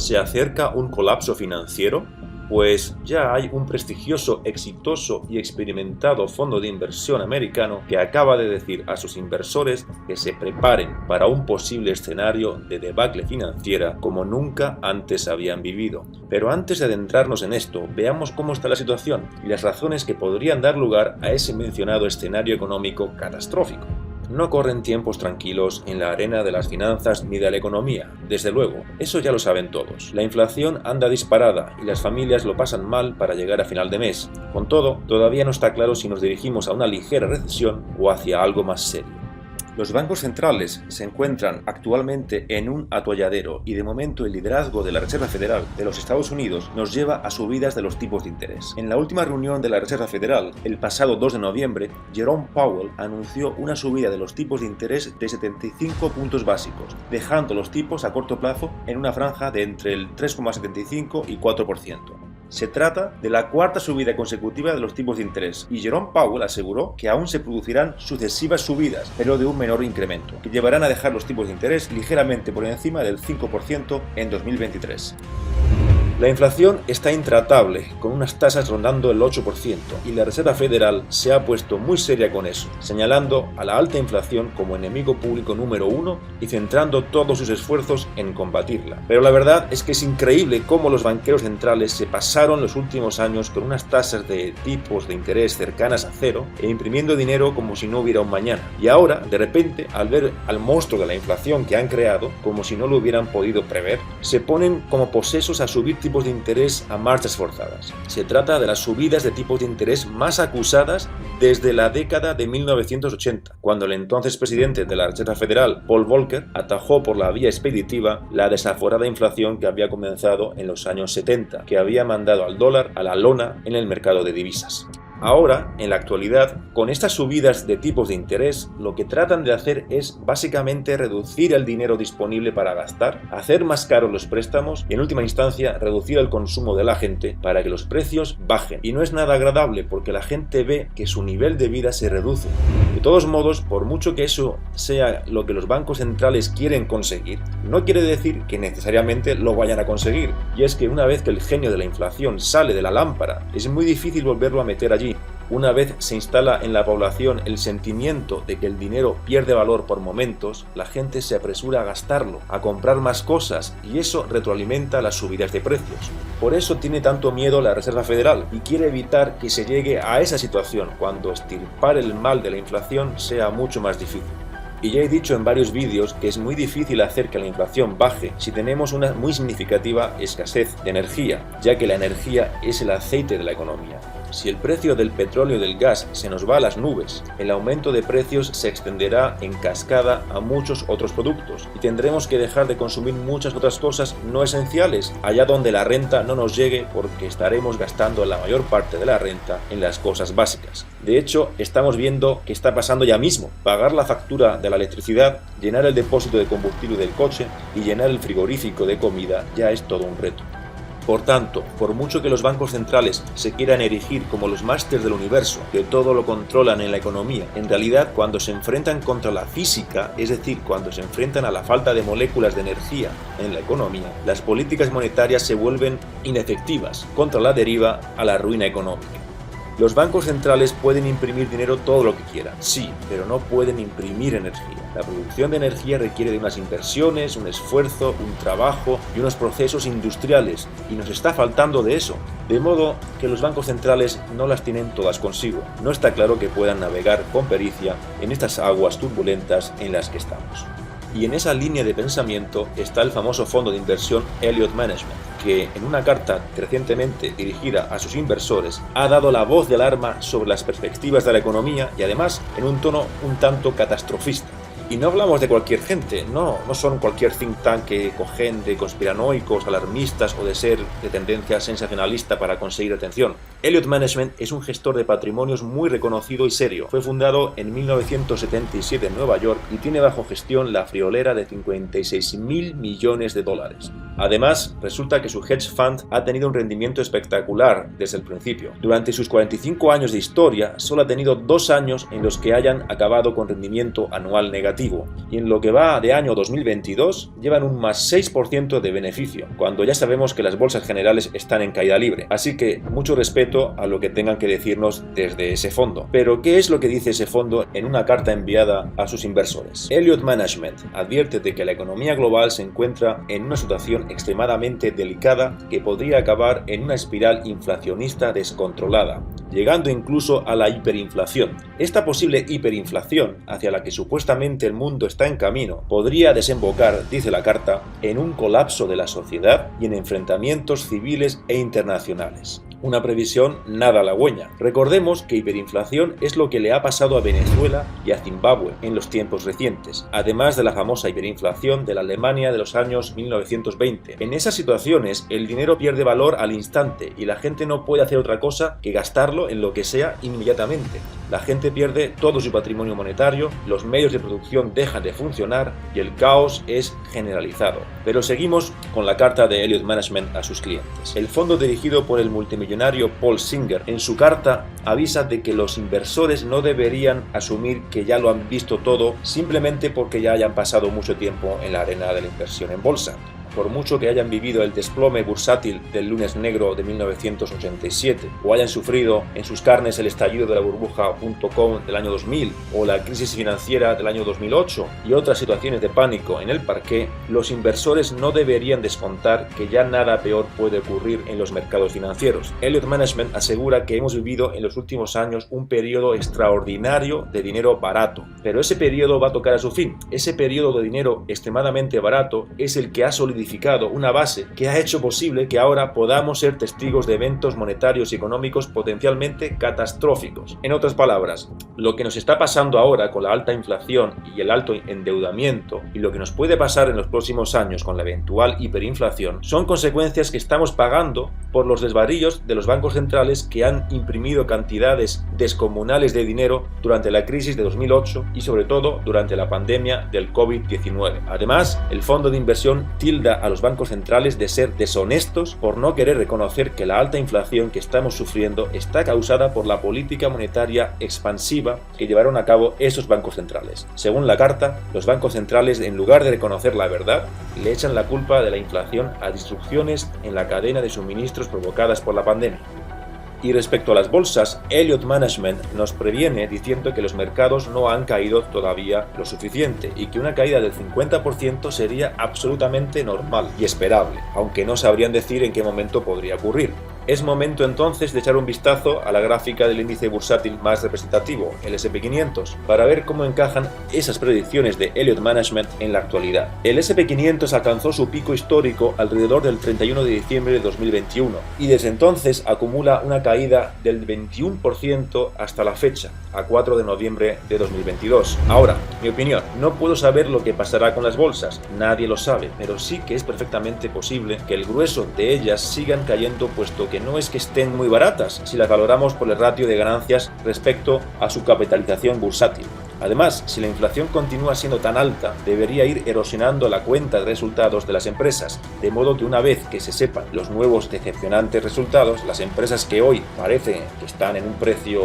¿Se acerca un colapso financiero? Pues ya hay un prestigioso, exitoso y experimentado fondo de inversión americano que acaba de decir a sus inversores que se preparen para un posible escenario de debacle financiera como nunca antes habían vivido. Pero antes de adentrarnos en esto, veamos cómo está la situación y las razones que podrían dar lugar a ese mencionado escenario económico catastrófico. No corren tiempos tranquilos en la arena de las finanzas ni de la economía, desde luego, eso ya lo saben todos. La inflación anda disparada y las familias lo pasan mal para llegar a final de mes. Con todo, todavía no está claro si nos dirigimos a una ligera recesión o hacia algo más serio. Los bancos centrales se encuentran actualmente en un atolladero y de momento el liderazgo de la Reserva Federal de los Estados Unidos nos lleva a subidas de los tipos de interés. En la última reunión de la Reserva Federal, el pasado 2 de noviembre, Jerome Powell anunció una subida de los tipos de interés de 75 puntos básicos, dejando los tipos a corto plazo en una franja de entre el 3,75 y 4%. Se trata de la cuarta subida consecutiva de los tipos de interés y Jerome Powell aseguró que aún se producirán sucesivas subidas, pero de un menor incremento, que llevarán a dejar los tipos de interés ligeramente por encima del 5% en 2023. La inflación está intratable, con unas tasas rondando el 8%, y la Reserva Federal se ha puesto muy seria con eso, señalando a la alta inflación como enemigo público número 1 y centrando todos sus esfuerzos en combatirla. Pero la verdad es que es increíble cómo los banqueros centrales se pasaron los últimos años con unas tasas de tipos de interés cercanas a cero e imprimiendo dinero como si no hubiera un mañana. Y ahora, de repente, al ver al monstruo de la inflación que han creado, como si no lo hubieran podido prever, se ponen como posesos a subir tipos de interés a marchas forzadas. Se trata de las subidas de tipos de interés más acusadas desde la década de 1980, cuando el entonces presidente de la Reserva Federal, Paul Volcker, atajó por la vía expeditiva la desaforada inflación que había comenzado en los años 70, que había mandado al dólar a la lona en el mercado de divisas. Ahora, en la actualidad, con estas subidas de tipos de interés, lo que tratan de hacer es básicamente reducir el dinero disponible para gastar, hacer más caros los préstamos y en última instancia reducir el consumo de la gente para que los precios bajen. Y no es nada agradable porque la gente ve que su nivel de vida se reduce. De todos modos, por mucho que eso sea lo que los bancos centrales quieren conseguir, no quiere decir que necesariamente lo vayan a conseguir. Y es que una vez que el genio de la inflación sale de la lámpara, es muy difícil volverlo a meter allí. Una vez se instala en la población el sentimiento de que el dinero pierde valor por momentos, la gente se apresura a gastarlo, a comprar más cosas y eso retroalimenta las subidas de precios. Por eso tiene tanto miedo la Reserva Federal y quiere evitar que se llegue a esa situación cuando extirpar el mal de la inflación sea mucho más difícil. Y ya he dicho en varios vídeos que es muy difícil hacer que la inflación baje si tenemos una muy significativa escasez de energía, ya que la energía es el aceite de la economía. Si el precio del petróleo y del gas se nos va a las nubes, el aumento de precios se extenderá en cascada a muchos otros productos y tendremos que dejar de consumir muchas otras cosas no esenciales, allá donde la renta no nos llegue porque estaremos gastando la mayor parte de la renta en las cosas básicas. De hecho, estamos viendo que está pasando ya mismo. Pagar la factura de la electricidad, llenar el depósito de combustible del coche y llenar el frigorífico de comida ya es todo un reto. Por tanto, por mucho que los bancos centrales se quieran erigir como los másters del universo, que todo lo controlan en la economía, en realidad cuando se enfrentan contra la física, es decir, cuando se enfrentan a la falta de moléculas de energía en la economía, las políticas monetarias se vuelven inefectivas, contra la deriva a la ruina económica. Los bancos centrales pueden imprimir dinero todo lo que quieran, sí, pero no pueden imprimir energía. La producción de energía requiere de unas inversiones, un esfuerzo, un trabajo y unos procesos industriales, y nos está faltando de eso. De modo que los bancos centrales no las tienen todas consigo. No está claro que puedan navegar con pericia en estas aguas turbulentas en las que estamos. Y en esa línea de pensamiento está el famoso fondo de inversión Elliott Management, que en una carta recientemente dirigida a sus inversores ha dado la voz de alarma sobre las perspectivas de la economía y además en un tono un tanto catastrofista. Y no hablamos de cualquier gente, no son cualquier think tank que cogen de conspiranoicos, alarmistas o de ser de tendencia sensacionalista para conseguir atención. Elliott Management es un gestor de patrimonios muy reconocido y serio. Fue fundado en 1977 en Nueva York y tiene bajo gestión la friolera de 56.000 millones de dólares. Además, resulta que su hedge fund ha tenido un rendimiento espectacular desde el principio. Durante sus 45 años de historia, solo ha tenido 2 años en los que hayan acabado con rendimiento anual negativo. negativo y en lo que va de año 2022 llevan un más 6% de beneficio, cuando ya sabemos que las bolsas generales están en caída libre. Así que mucho respeto a lo que tengan que decirnos desde ese fondo. Pero ¿qué es lo que dice ese fondo en una carta enviada a sus inversores? Elliott Management advierte de que la economía global se encuentra en una situación extremadamente delicada que podría acabar en una espiral inflacionista descontrolada, llegando incluso a la hiperinflación. Esta posible hiperinflación, hacia la que supuestamente el mundo está en camino, podría desembocar, dice la carta, en un colapso de la sociedad y en enfrentamientos civiles e internacionales. Una previsión nada halagüeña. Recordemos que hiperinflación es lo que le ha pasado a Venezuela y a Zimbabue en los tiempos recientes, además de la famosa hiperinflación de la Alemania de los años 1920. En esas situaciones, el dinero pierde valor al instante y la gente no puede hacer otra cosa que gastarlo en lo que sea inmediatamente. La gente pierde todo su patrimonio monetario, los medios de producción dejan de funcionar y el caos es generalizado. Pero seguimos con la carta de Elliott Management a sus clientes. El fondo dirigido por el multimillonario Paul Singer en su carta avisa de que los inversores no deberían asumir que ya lo han visto todo simplemente porque ya hayan pasado mucho tiempo en la arena de la inversión en bolsa. Por mucho que hayan vivido el desplome bursátil del lunes negro de 1987 o hayan sufrido en sus carnes el estallido de la burbuja.com del año 2000 o la crisis financiera del año 2008 y otras situaciones de pánico en el parqué, los inversores no deberían descontar que ya nada peor puede ocurrir en los mercados financieros. Elliott Management asegura que hemos vivido en los últimos años un periodo extraordinario de dinero barato, pero ese periodo va a tocar a su fin. Ese periodo de dinero extremadamente barato es el que ha solidificado una base que ha hecho posible que ahora podamos ser testigos de eventos monetarios y económicos potencialmente catastróficos. En otras palabras, lo que nos está pasando ahora con la alta inflación y el alto endeudamiento y lo que nos puede pasar en los próximos años con la eventual hiperinflación son consecuencias que estamos pagando por los desvaríos de los bancos centrales que han imprimido cantidades descomunales de dinero durante la crisis de 2008 y sobre todo durante la pandemia del COVID-19. Además, el fondo de inversión tilda a los bancos centrales de ser deshonestos por no querer reconocer que la alta inflación que estamos sufriendo está causada por la política monetaria expansiva que llevaron a cabo esos bancos centrales. Según la carta, los bancos centrales, en lugar de reconocer la verdad, le echan la culpa de la inflación a disrupciones en la cadena de suministros provocadas por la pandemia. Y respecto a las bolsas, Elliott Management nos previene diciendo que los mercados no han caído todavía lo suficiente y que una caída del 50% sería absolutamente normal y esperable, aunque no sabrían decir en qué momento podría ocurrir. Es momento entonces de echar un vistazo a la gráfica del índice bursátil más representativo, el S&P 500, para ver cómo encajan esas predicciones de Elliott Management en la actualidad. El S&P 500 alcanzó su pico histórico alrededor del 31 de diciembre de 2021 y desde entonces acumula una caída del 21% hasta la fecha, a 4 de noviembre de 2022. Ahora, mi opinión, no puedo saber lo que pasará con las bolsas, nadie lo sabe, pero sí que es perfectamente posible que el grueso de ellas sigan cayendo, puesto que no es que estén muy baratas si las valoramos por el ratio de ganancias respecto a su capitalización bursátil. Además, si la inflación continúa siendo tan alta, debería ir erosionando la cuenta de resultados de las empresas, de modo que una vez que se sepan los nuevos decepcionantes resultados, las empresas que hoy parece que están en un precio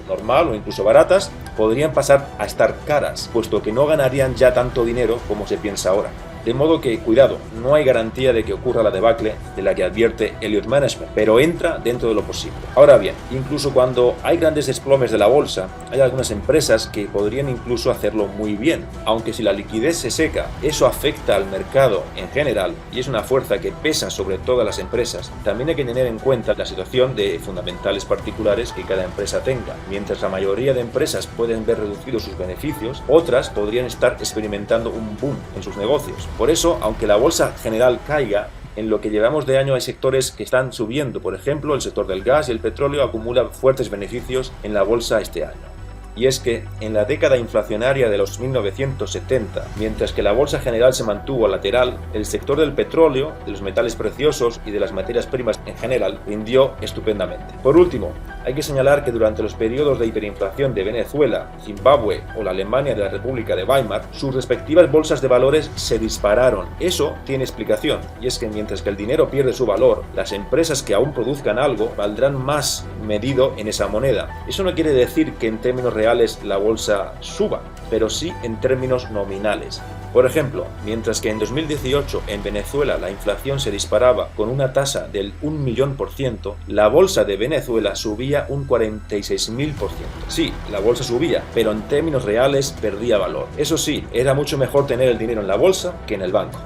normal o incluso baratas, podrían pasar a estar caras, puesto que no ganarían ya tanto dinero como se piensa ahora. De modo que, cuidado, no hay garantía de que ocurra la debacle de la que advierte Elliott Management, pero entra dentro de lo posible. Ahora bien, incluso cuando hay grandes desplomes de la bolsa, hay algunas empresas que podrían incluso hacerlo muy bien, aunque si la liquidez se seca, eso afecta al mercado en general y es una fuerza que pesa sobre todas las empresas. También hay que tener en cuenta la situación de fundamentales particulares que cada empresa tenga. Mientras la mayoría de empresas pueden ver reducidos sus beneficios, otras podrían estar experimentando un boom en sus negocios. Por eso, aunque la bolsa general caiga, en lo que llevamos de año hay sectores que están subiendo. Por ejemplo, el sector del gas y el petróleo acumula fuertes beneficios en la bolsa este año. Y es que en la década inflacionaria de los 1970, mientras que la bolsa general se mantuvo lateral, el sector del petróleo, de los metales preciosos y de las materias primas en general rindió estupendamente. Por último, hay que señalar que durante los periodos de hiperinflación de Venezuela, Zimbabue o la Alemania de la República de Weimar, sus respectivas bolsas de valores se dispararon. Eso tiene explicación, y es que mientras que el dinero pierde su valor, las empresas que aún produzcan algo valdrán más medido en esa moneda. Eso no quiere decir que en términos reales reales la bolsa suba, pero sí en términos nominales. Por ejemplo, mientras que en 2018 en Venezuela la inflación se disparaba con una tasa del 1.000.000%, la bolsa de Venezuela subía un 46.000%. Sí, la bolsa subía, pero en términos reales perdía valor. Eso sí, era mucho mejor tener el dinero en la bolsa que en el banco.